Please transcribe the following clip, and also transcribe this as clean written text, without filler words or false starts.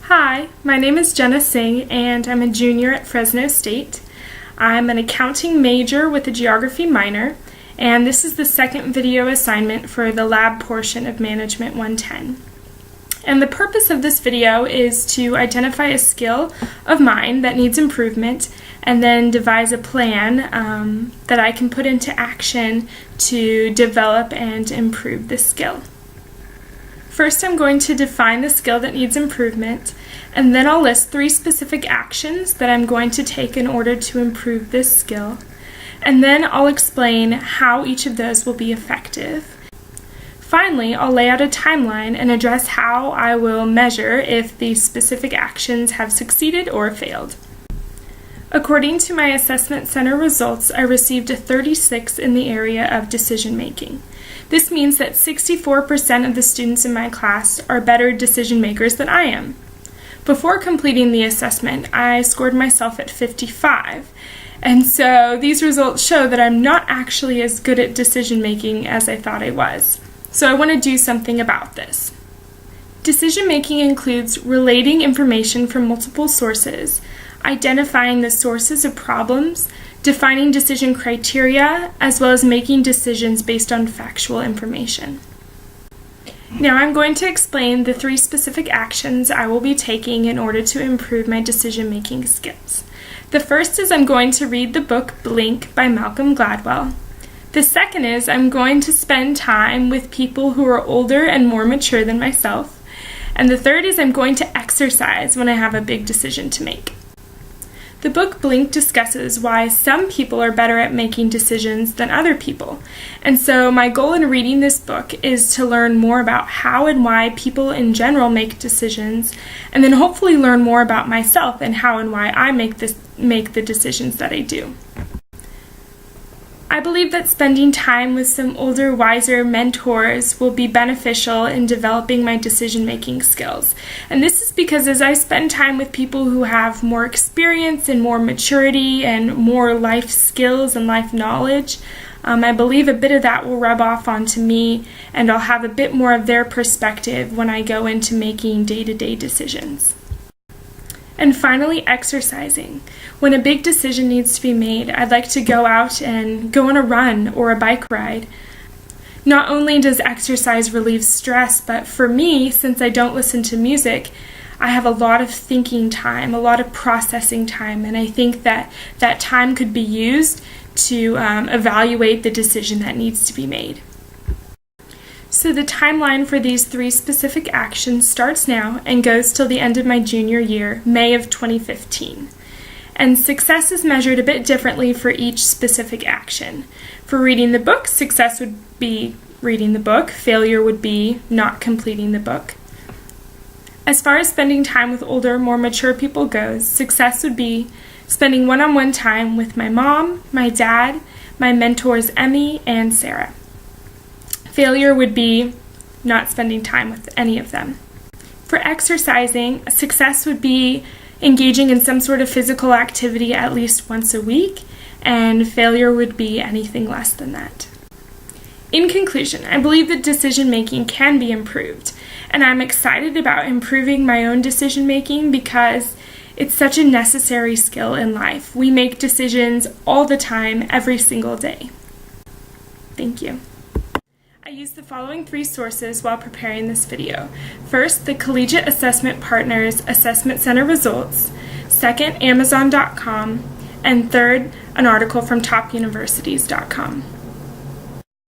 Hi, my name is Jenna Singh and I'm a junior at Fresno State. I'm an accounting major with a geography minor, and this is the second video assignment for the lab portion of Management 110. And the purpose of this video is to identify a skill of mine that needs improvement and then devise a plan that I can put into action to develop and improve this skill. First, I'm going to define the skill that needs improvement, and then I'll list 3 specific actions that I'm going to take in order to improve this skill, and then I'll explain how each of those will be effective. Finally, I'll lay out a timeline and address how I will measure if these specific actions have succeeded or failed. According to my assessment center results, I received a 36 in the area of decision making. This means that 64% of the students in my class are better decision makers than I am. Before completing the assessment, I scored myself at 55, and so these results show that I'm not actually as good at decision making as I thought I was. So I want to do something about this. Decision making includes relating information from multiple sources, identifying the sources of problems, defining decision criteria, as well as making decisions based on factual information. Now I'm going to explain the 3 specific actions I will be taking in order to improve my decision-making skills. The first is I'm going to read the book Blink by Malcolm Gladwell. The second is I'm going to spend time with people who are older and more mature than myself. And the third is I'm going to exercise when I have a big decision to make. The book Blink discusses why some people are better at making decisions than other people. And so my goal in reading this book is to learn more about how and why people in general make decisions, and then hopefully learn more about myself and how and why I make the decisions that I do. I believe that spending time with some older, wiser mentors will be beneficial in developing my decision-making skills. And this is because as I spend time with people who have more experience and more maturity and more life skills and life knowledge, I believe a bit of that will rub off onto me, and I'll have a bit more of their perspective when I go into making day-to-day decisions. And finally, exercising. When a big decision needs to be made, I'd like to go out and go on a run or a bike ride. Not only does exercise relieve stress, but for me, since I don't listen to music, I have a lot of thinking time, a lot of processing time, and I think that that time could be used to evaluate the decision that needs to be made. So the timeline for these 3 specific actions starts now and goes till the end of my junior year, May of 2015. And success is measured a bit differently for each specific action. For reading the book, success would be reading the book. Failure would be not completing the book. As far as spending time with older, more mature people goes, success would be spending one-on-one time with my mom, my dad, my mentors Emmy and Sarah. Failure would be not spending time with any of them. For exercising, success would be engaging in some sort of physical activity at least once a week, and failure would be anything less than that. In conclusion, I believe that decision making can be improved, and I'm excited about improving my own decision making because it's such a necessary skill in life. We make decisions all the time, every single day. Thank you. I used the following 3 sources while preparing this video. First, the Collegiate Assessment Partners Assessment Center results. Second, Amazon.com. And third, an article from topuniversities.com.